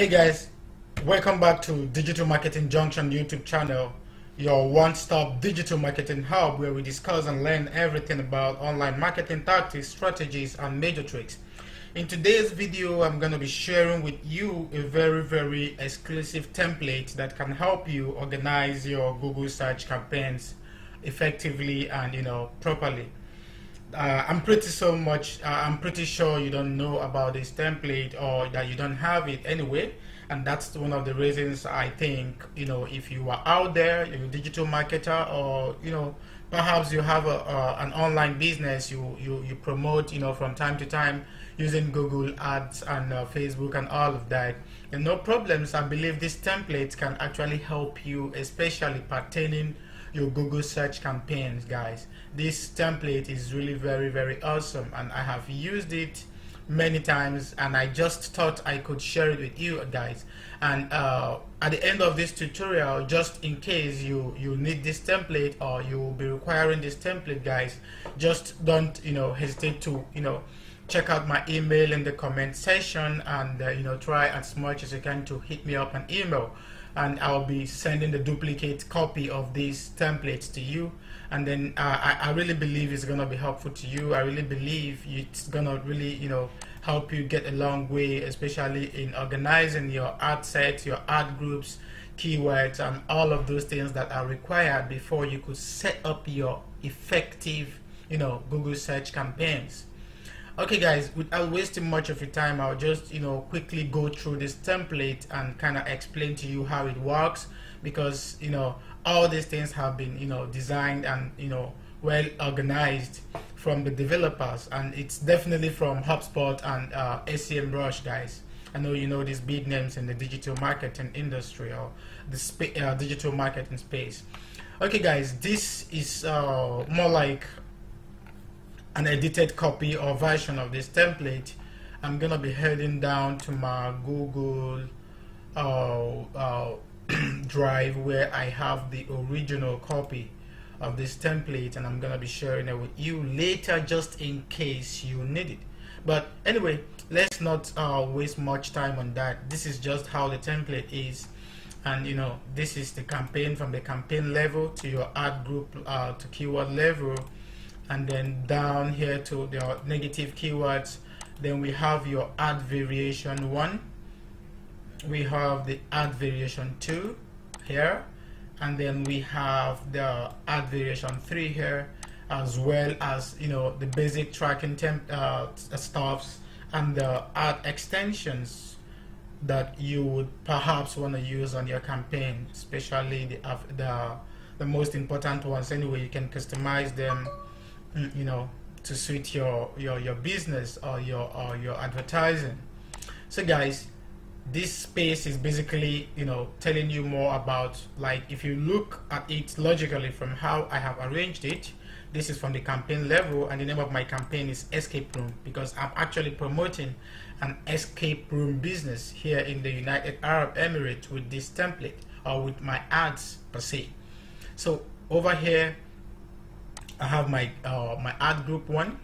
Hey guys, welcome back to Digital Marketing Junction YouTube channel, your one-stop digital marketing hub where we discuss and learn everything about online marketing tactics, strategies, and major tricks. In today's video, I'm going to be sharing with you a very exclusive template that can help you organize your Google search campaigns effectively and properly. I'm pretty sure you don't know about this template or that you don't have it anyway, and that's one of the reasons I think if you are out there, you're a digital marketer, or perhaps you have an online business you promote from time to time using Google ads and Facebook and all of that, and no problems. I believe this template can actually help you, especially pertaining your Google search campaigns, guys. This template is really very awesome, and I have used it many times, and I just thought I could share it with you guys. And at the end of this tutorial, just in case you need this template or you will be requiring this template, guys, just don't hesitate to check out my email in the comment section, and try as much as you can to hit me up an email, and I'll be sending the duplicate copy of these templates to you. And then I really believe it's gonna be helpful to you. I really believe it's gonna really help you get a long way, especially in organizing your ad sets, your ad groups, keywords, and all of those things that are required before you could set up your effective Google search campaigns. Okay guys, without wasting much of your time, I'll just quickly go through this template and kind of explain to you how it works, because all these things have been designed and well organized from the developers, and it's definitely from HubSpot and SEMrush, guys. I know these big names in the digital marketing industry or the digital marketing space. Okay guys, this is more like an edited copy or version of this template. I'm gonna be heading down to my Google Drive, where I have the original copy of this template, and I'm gonna be sharing it with you later just in case you need it. But anyway, let's not waste much time on that. This is just how the template is, and this is the campaign, from the campaign level to your ad group to keyword level, and then down here to the negative keywords. Then we have your ad variation 1, we have the ad variation 2 here, and then we have the ad variation 3 here, as well as the basic tracking stuffs and the ad extensions that you would perhaps want to use on your campaign, especially the most important ones. Anyway, you can customize them to suit your business or your advertising. So guys, this space is basically telling you more about, like, if you look at it logically from how I have arranged it, this is from the campaign level, and the name of my campaign is Escape Room, because I'm actually promoting an escape room business here in the United Arab Emirates with this template, or with my ads per se. So over here I have my my ad group 1.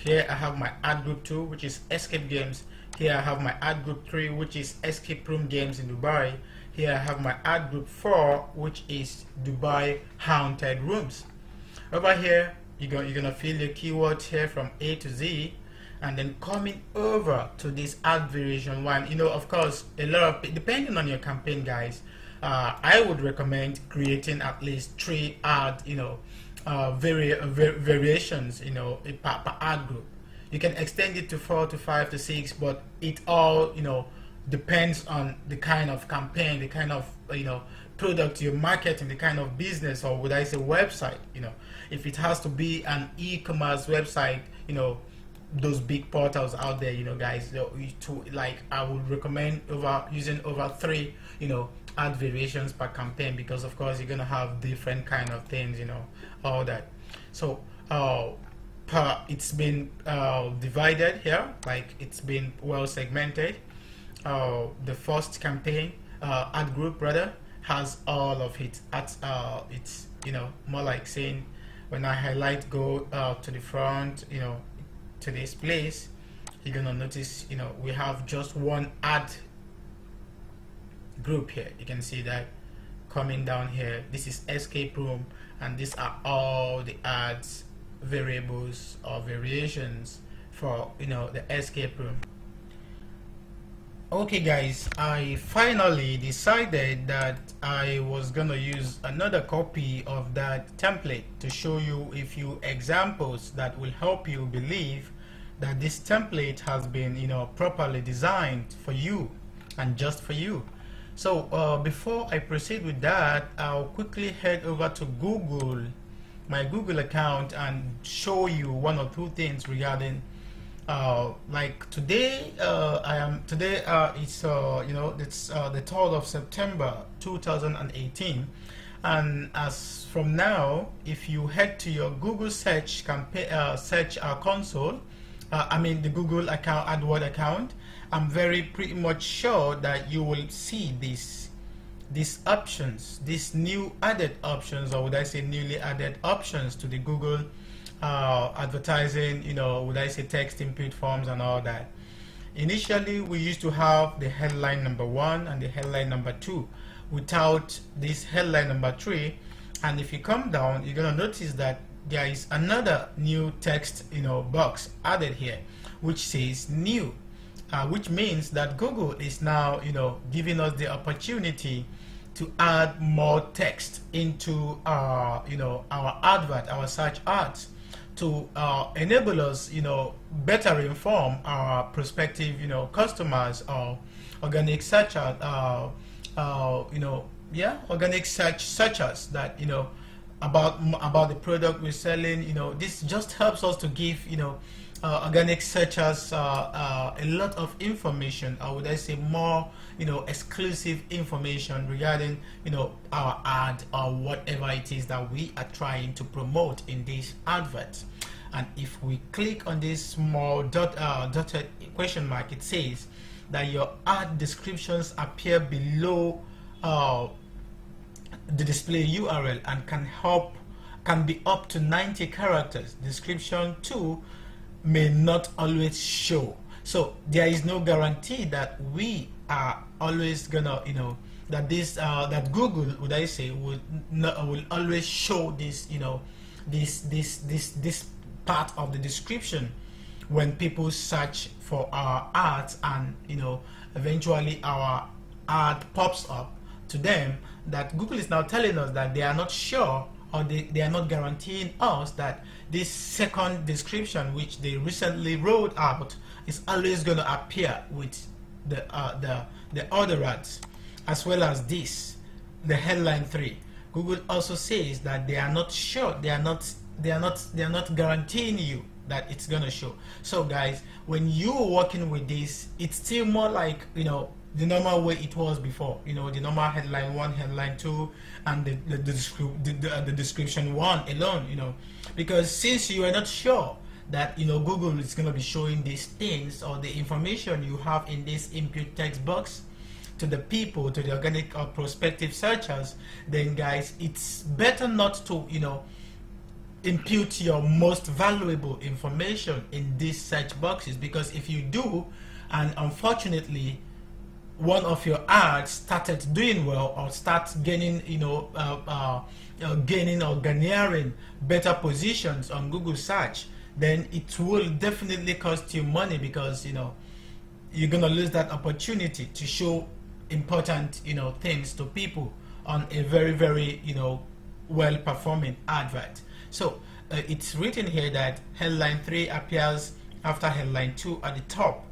Here I have my ad group 2, which is escape games. Here I have my ad group 3, which is escape room games in Dubai. Here I have my ad group 4, which is Dubai haunted rooms. Over here you're gonna fill your keywords here from A to Z, and then coming over to this ad variation 1, of course, a lot of, depending on your campaign, guys, I would recommend creating at least 3 ad variations per ad group. You can extend it to 4 to 5 to 6, but it all depends on the kind of campaign, the kind of product you're marketing, the kind of business, or would I say website. If it has to be an e-commerce website, those big portals out there, guys, I would recommend using over 3 ad variations per campaign, because of course you're gonna have different kind of things, all that. So it's been divided here, like it's been well segmented. The first campaign ad group rather has all of it at it's more like saying, when I highlight go to the front, to this place, you're gonna notice we have just one ad group here. You can see that coming down here. This is escape room, and these are all the ads variables or variations for the escape room. Okay guys, I finally decided that I was gonna use another copy of that template to show you a few examples that will help you believe that this template has been properly designed for you and just for you. So before I proceed with that, I'll quickly head over to Google, my Google account, and show you one or two things regarding like today. It's it's the 3rd of September 2018, and as from now, if you head to your Google search search console, I mean the Google account, AdWord account, I'm pretty much sure that you will see these options, these new added options, or would I say newly added options to the Google advertising, would I say text input forms and all that. Initially, we used to have the headline number 1 and the headline number 2 without this headline number 3. And if you come down, you're gonna notice that there is another new text box added here, which says new, which means that Google is now giving us the opportunity to add more text into our our advert, our search ads, to enable us better inform our prospective customers or organic searchers, organic searchers that about the product we're selling. This just helps us to give organic searchers a lot of information, or would I say more exclusive information regarding our ad or whatever it is that we are trying to promote in this advert. And if we click on this small dotted question mark, it says that your ad descriptions appear below the display URL and can be up to 90 characters. Description 2 may not always show. So there is no guarantee that we are always gonna that this that Google, would I say, will always show this this part of the description when people search for our ads, and eventually our ad pops up to them. That Google is now telling us that they are not sure, or they are not guaranteeing us that this second description, which they recently rolled out, is always going to appear with the other ads, as well as the headline 3. Google also says that they are not sure, they are not guaranteeing you that it's going to show. So guys, when you're working with this, it's still more like the normal way it was before, the normal headline 1, headline 2, and the description 1 alone, because since you are not sure that Google is going to be showing these things or the information you have in this input text box to the people, to the organic or prospective searchers, then guys, it's better not to impute your most valuable information in these search boxes, because if you do, and unfortunately one of your ads started doing well, or starts gaining gaining or garnering better positions on Google search, then it will definitely cost you money, because you're gonna lose that opportunity to show important things to people on a very well performing advert. So it's written here that headline 3 appears after headline 2 at the top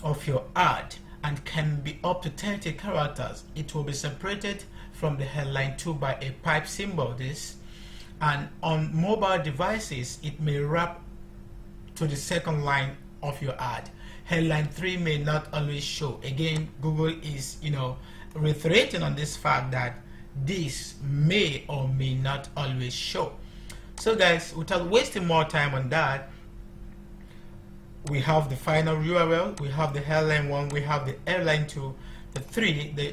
of your ad and can be up to 30 characters. It will be separated from the headline 2 by a pipe symbol, and on mobile devices it may wrap to the second line of your ad. Headline 3 may not always show. Again, Google is reiterating on this fact that this may or may not always show. So guys, without wasting more time on that, we have the final URL, we have the headline 1, we have the headline 2, the 3, the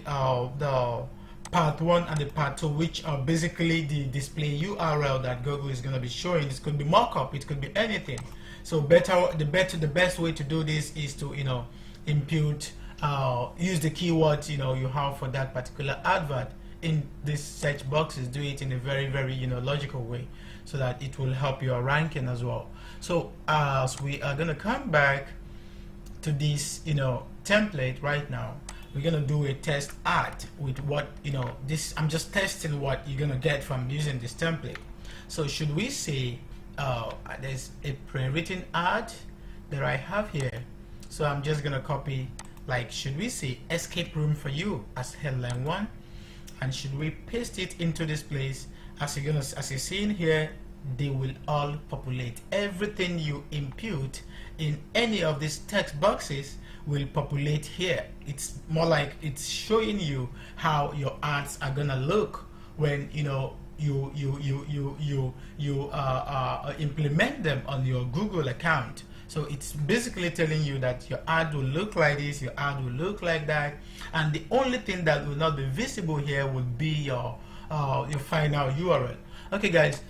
part 1 and the part 2, which are basically the display URL that Google is going to be showing. This could be markup, it could be anything. So the best way to do this is to impute use the keywords you have for that particular advert in these search boxes. Do it in a very logical way, so that it will help your ranking as well. So as we are gonna come back to this template right now, we're gonna do a test ad with what this. I'm just testing what you're gonna get from using this template. So should we say there's a pre-written ad that I have here, so I'm just gonna copy, like, should we say escape room for you as headline 1, and should we paste it into this place? As you're seeing here, they will all populate. Everything you input in any of these text boxes will populate here. It's more like it's showing you how your ads are gonna look when you implement them on your Google account. So it's basically telling you that your ad will look like this, your ad will look like that, and the only thing that will not be visible here would be your final URL. Okay guys,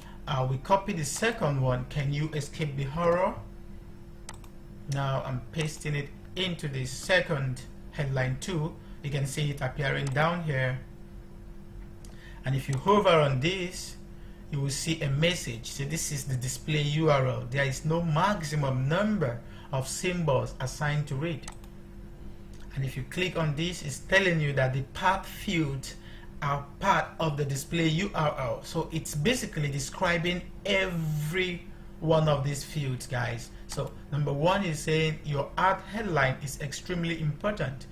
we copy the second one. Can you escape the horror? Now I'm pasting it into the second headline 2. You can see it appearing down here, and if you hover on this, you will see a message. So this is the display URL. There is no maximum number of symbols assigned to it. And if you click on this, it's telling you that the path fields are part of the display URL. So it's basically describing every one of these fields, guys. So number 1 is saying your ad headline is extremely important.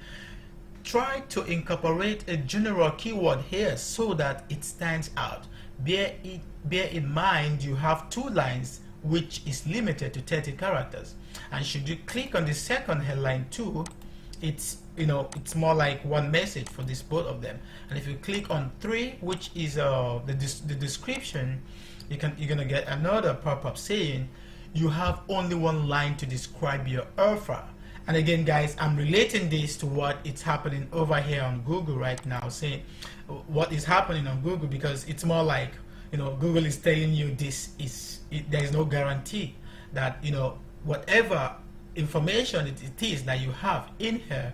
Try to incorporate a general keyword here so that it stands out. Bear in mind you have 2 lines, which is limited to 30 characters. And should you click on the second headline 2, it's more like one message for this both of them. And if you click on 3, which is the description, you're gonna get another pop-up saying you have only 1 line to describe your offer. And again guys, I'm relating this to what is happening over here on Google right now, saying what is happening on Google, because it's more like Google is telling you there is no guarantee that whatever information it is that you have in here,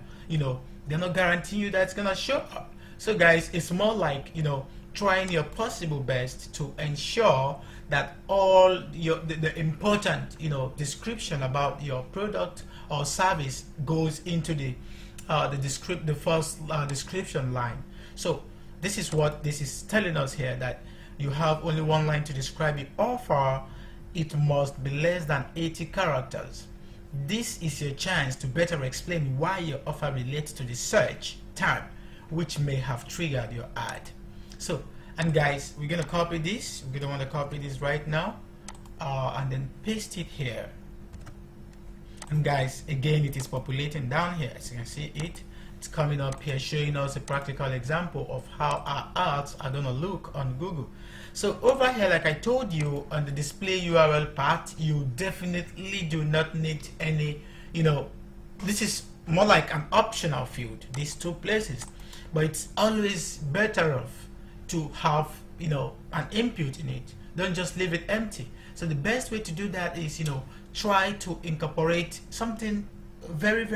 they're not guaranteeing you that it's gonna show up. So guys, it's more like trying your possible best to ensure that all the important description about your product or service goes into the first description line. So this is what this is telling us here, that you have only 1 line to describe your offer. It must be less than 80 characters. This is your chance to better explain why your offer relates to the search term, which may have triggered your ad. So, and guys, we're gonna copy this. We're gonna want to copy this right now, and then paste it here. And guys, again, it is populating down here. As you can see, it's coming up here, showing us a practical example of how our ads are gonna look on Google. So over here, like I told you, on the display URL part, you definitely do not need any, this is more like an optional field, these 2 places, but it's always better off to have an input in it. Don't just leave it empty. So the best way to do that is try to incorporate something very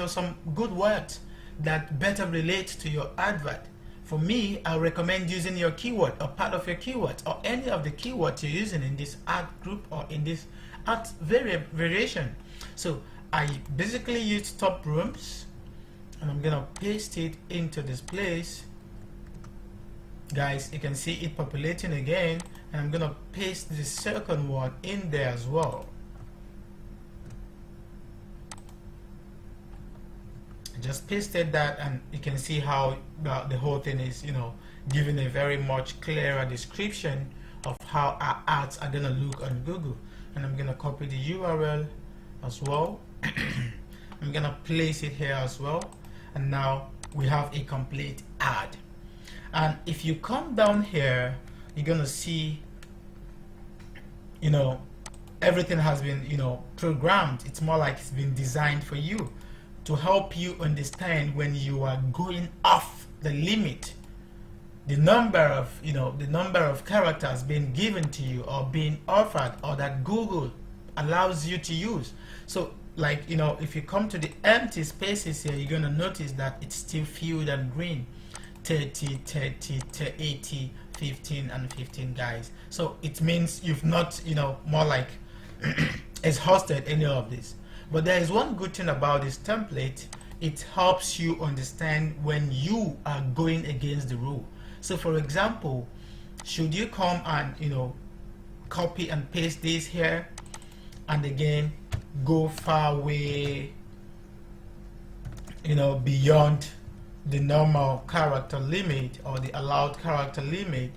some good words that better relate to your advert. For me, I recommend using your keyword or part of your keywords or any of the keywords you're using in this ad group or in this ad variation. So I basically use top rooms, and I'm gonna paste it into this place. Guys, you can see it populating again, and I'm gonna paste the second one in there as well. Just pasted that, and you can see how the whole thing is giving a very much clearer description of how our ads are gonna look on Google. And I'm gonna copy the URL as well. I'm gonna place it here as well, and now we have a complete ad. And if you come down here, you're gonna see everything has been programmed. It's more like it's been designed for you, to help you understand when you are going off the limit, the number of characters being given to you or being offered or that Google allows you to use. So like, you know, if you come to the empty spaces here, you're going to notice that it's still filled and green. 30, 30, 80, 15 and 15, guys. So it means you've not, you know, more like exhausted any of this. But there is one good thing about this template. It helps you understand when you are going against the rule. So for example, should you come and, you know, copy and paste this here and again go far away, you know, beyond the normal character limit or the allowed character limit,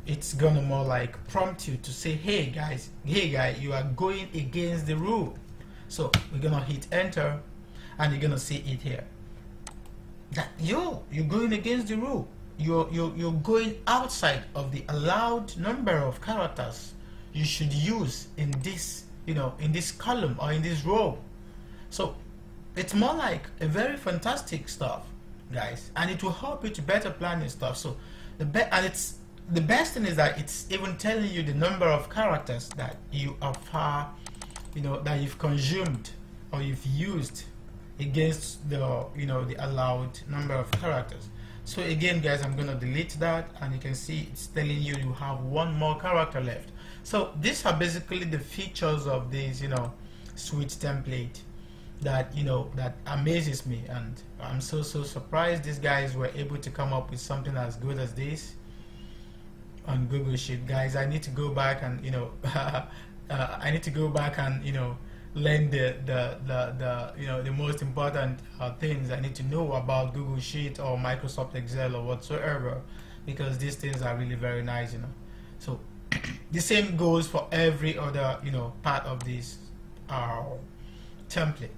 it's gonna more like prompt you to say, hey guys, hey guy, you are going against the rule. So we're gonna hit enter and you're gonna see it here that you're going against the rule. You're going outside of the allowed number of characters you should use in this, you know, in this column or in this row. So it's more like a very fantastic stuff, guys, and it will help you to better plan your stuff. So the best thing is that it's even telling you the number of characters that you are far, you know, that you've consumed or you've used against the, you know, the allowed number of characters. So again, guys, I'm gonna delete that, and you can see it's telling you you have one more character left. So these are basically the features of this, you know, sweet template that, you know, that amazes me, and I'm so surprised these guys were able to come up with something as good as this on Google Sheet. Guys, I need to go back and, you know, I need to go back and, you know, learn the you know, the most important things I need to know about Google Sheet or Microsoft Excel or whatsoever, because these things are really very nice, you know. So the same goes for every other, you know, part of this template.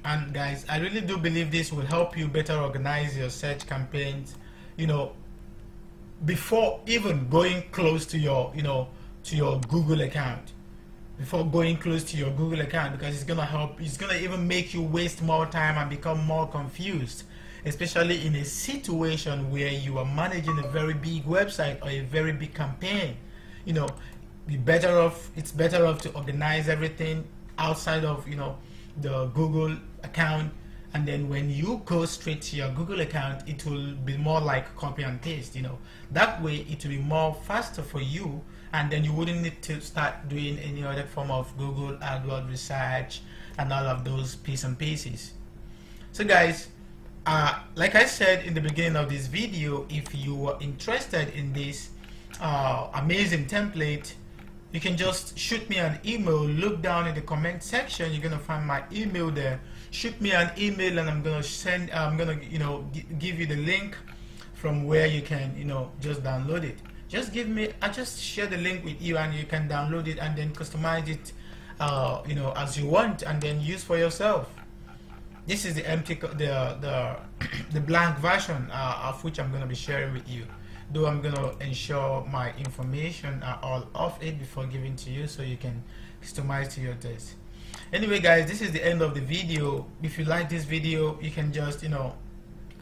And guys, I really do believe this will help you better organize your search campaigns, you know, before even going close to your, you know, to your Google account. Before going close to your Google account, because it's gonna help, it's gonna even make you waste more time and become more confused, especially in a situation where you are managing a very big website or a very big campaign. You know, it's better off to organize everything outside of, you know, the Google account, and then when you go straight to your Google account, it will be more like copy and paste, you know. That way it will be more faster for you, and then you wouldn't need to start doing any other form of Google AdWords research and all of those pieces and pieces. So guys, like I said in the beginning of this video, if you are interested in this amazing template, you can just shoot me an email. Look down in the comment section, you're gonna find my email there. Shoot me an email and I'm gonna you know, give you the link from where you can, you know, just download it. Just give me, I just share the link with you and you can download it and then customize it, you know, as you want, and then use for yourself. This is the empty, the blank version of which I'm gonna be sharing with you. Though I'm gonna ensure my information are all off it before giving to you, so you can customize to your taste. Anyway, guys, this is the end of the video. If you like this video, you can just, you know,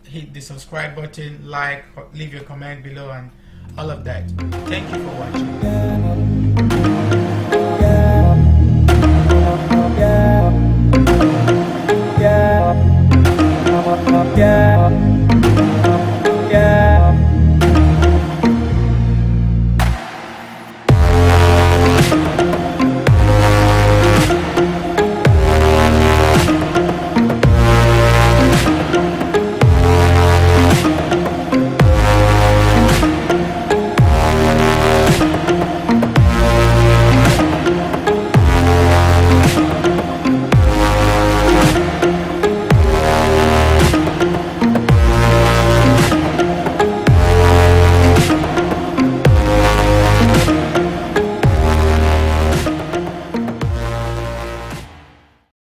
hit the subscribe button, like, leave your comment below, and all of that. Thank you for watching.